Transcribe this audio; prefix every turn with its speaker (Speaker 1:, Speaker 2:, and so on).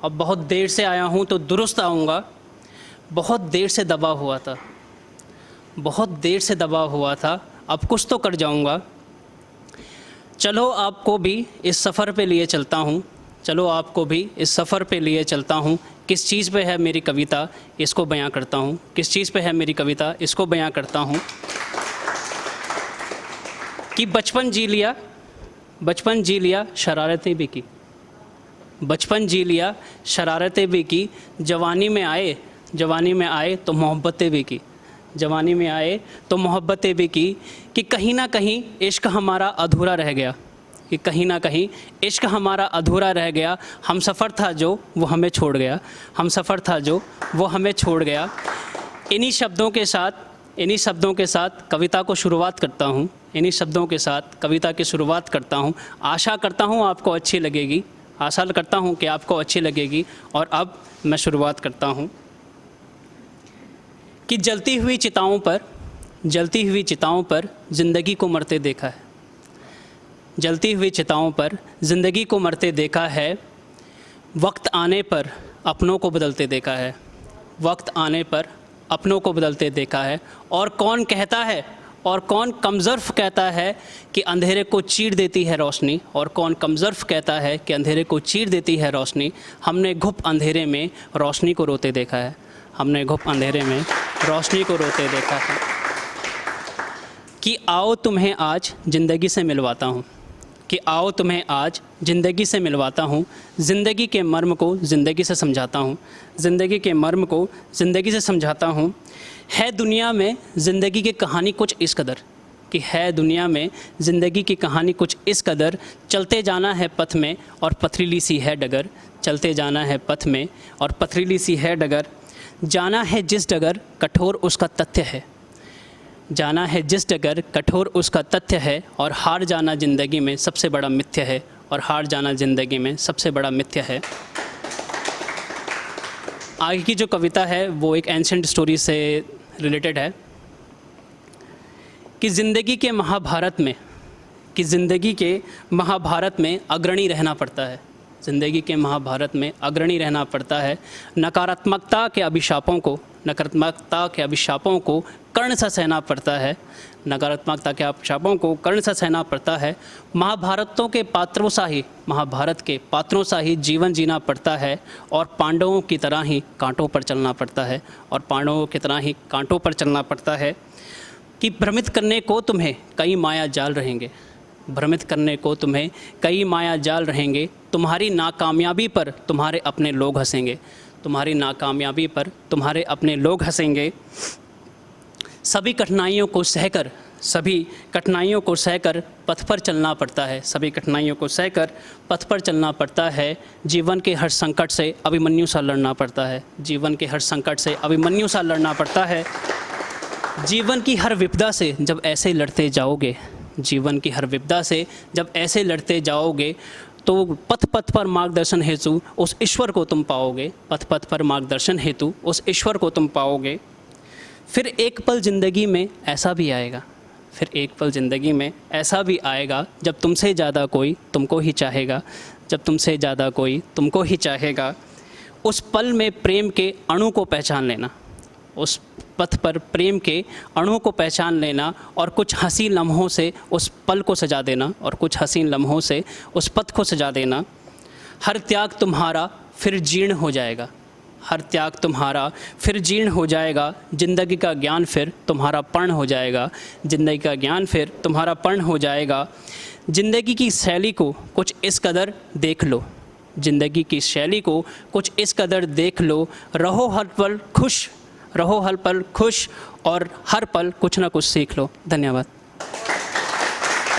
Speaker 1: अब बहुत देर से आया हूँ तो दुरुस्त आऊँगा। बहुत देर से दबा हुआ था, बहुत देर से दबा हुआ था, अब कुछ तो कर जाऊँगा। चलो आपको भी इस सफ़र पे लिए चलता हूँ, चलो आपको भी इस सफ़र पे लिए चलता हूँ। किस चीज़ पे है मेरी कविता, इसको बयां करता हूँ। किस चीज़ पे है मेरी कविता, इसको बयां करता हूँ। कि बचपन जी लिया, बचपन जी लिया, शरारतें भी की। बचपन जी लिया, शरारतें भी की। जवानी में आए, जवानी में आए तो मोहब्बतें भी की। जवानी में आए तो मोहब्बतें भी की। कि कहीं ना कहीं इश्क हमारा अधूरा रह गया, कि कहीं ना कहीं इश्क हमारा अधूरा रह गया। हम सफ़र था जो वो हमें छोड़ गया, हम सफ़र था जो वो हमें छोड़ गया। इन्हीं शब्दों के साथ, इन्हीं शब्दों के साथ कविता को शुरुआत करता हूँ। इन्हीं शब्दों के साथ कविता की शुरुआत करता हूँ। आशा करता हूँ आपको अच्छी लगेगी, आशा करता हूँ कि आपको अच्छी लगेगी। और अब मैं शुरुआत करता हूँ। कि जलती हुई चिताओं पर, जलती हुई चिताओं पर ज़िंदगी को मरते देखा है। जलती हुई चिताओं पर ज़िंदगी को मरते देखा है। वक्त आने पर अपनों को बदलते देखा है, वक्त आने पर अपनों को बदलते देखा है। और कौन कहता है, और कौन कमज़र्फ़ कहता है कि अंधेरे को चीर देती है रोशनी। और कौन कमज़र्फ़ कहता है कि अंधेरे को चीर देती है रोशनी। हमने घुप अंधेरे में रोशनी को रोते देखा है, हमने घुप अंधेरे में रोशनी को रोते देखा है। कि आओ तुम्हें आज ज़िंदगी से मिलवाता हूँ, कि आओ तुम्हें आज ज़िंदगी से मिलवाता हूँ। ज़िंदगी के मर्म को ज़िंदगी से समझाता हूँ, ज़िंदगी के मर्म को ज़िंदगी से समझाता हूँ। है दुनिया में ज़िंदगी की कहानी कुछ इस कदर, कि है दुनिया में ज़िंदगी की कहानी कुछ इस कदर। चलते जाना है पथ में और पथरीली सी है डगर, चलते जाना है पथ में और पथरीली सी है डगर। जाना है जिस डगर कठोर उसका तथ्य है, जाना है जिस डगर कठोर उसका तथ्य है। और हार जाना ज़िंदगी में सबसे बड़ा मिथ्य है, और हार जाना ज़िंदगी में सबसे बड़ा मिथ्य है। आगे की जो कविता है वो एक एंशिएंट स्टोरी से रिलेटेड है। कि ज़िंदगी के महाभारत में, कि ज़िंदगी के महाभारत में अग्रणी रहना पड़ता है, ज़िंदगी के महाभारत में अग्रणी रहना पड़ता है। नकारात्मकता के अभिशापों को, नकारात्मकता के अभिशापों को कर्ण सा सहना पड़ता है, नकारात्मकता के अभिशापों को कर्ण सा सहना पड़ता है। महाभारतों के पात्रों सा ही, महाभारत के पात्रों सा ही जीवन जीना पड़ता है। और पांडवों की तरह ही कांटों पर चलना पड़ता है, और पांडवों की तरह ही कांटों पर चलना पड़ता है। कि भ्रमित करने को तुम्हें कई माया जाल रहेंगे, भ्रमित करने को तुम्हें कई माया जाल रहेंगे। तुम्हारी नाकामयाबी पर तुम्हारे अपने लोग हंसेंगे, तुम्हारी नाकामयाबी पर तुम्हारे अपने लोग हंसेंगे। सभी कठिनाइयों को सहकर, सभी कठिनाइयों को सहकर पथ पर चलना पड़ता है, सभी कठिनाइयों को सहकर पथ पर चलना पड़ता है। जीवन के हर संकट से अभिमन्यु सा लड़ना पड़ता है, जीवन के हर संकट से अभिमन्यु सा लड़ना पड़ता है। जीवन की हर विपदा से जब ऐसे लड़ते जाओगे, जीवन की हर विपदा से जब ऐसे लड़ते जाओगे तो पथ पथ पर मार्गदर्शन हेतु उस ईश्वर को तुम पाओगे, पथ पथ पर मार्गदर्शन हेतु उस ईश्वर को तुम पाओगे। फिर एक पल ज़िंदगी में ऐसा भी आएगा, फिर एक पल ज़िंदगी में ऐसा भी आएगा जब तुमसे ज़्यादा कोई तुमको ही चाहेगा, जब तुमसे ज़्यादा कोई तुमको ही चाहेगा। उस पल में प्रेम के अणु को पहचान लेना, उस पथ पर प्रेम के अणु को पहचान लेना। और कुछ हसीन लम्हों से उस पल को सजा देना, और कुछ हसीन लम्हों से उस पथ को सजा देना। हर त्याग तुम्हारा फिर जीर्ण हो जाएगा, हर त्याग तुम्हारा फिर जीर्ण हो जाएगा। ज़िंदगी का ज्ञान फिर तुम्हारा पर्ण हो जाएगा, ज़िंदगी का ज्ञान फिर तुम्हारा पर्ण हो जाएगा। ज़िंदगी की शैली को कुछ इस कदर देख लो, ज़िंदगी की शैली को कुछ इस कदर देख लो। रहो हर पल खुश, रहो हर पल खुश, और हर पल कुछ ना कुछ सीख लो। धन्यवाद।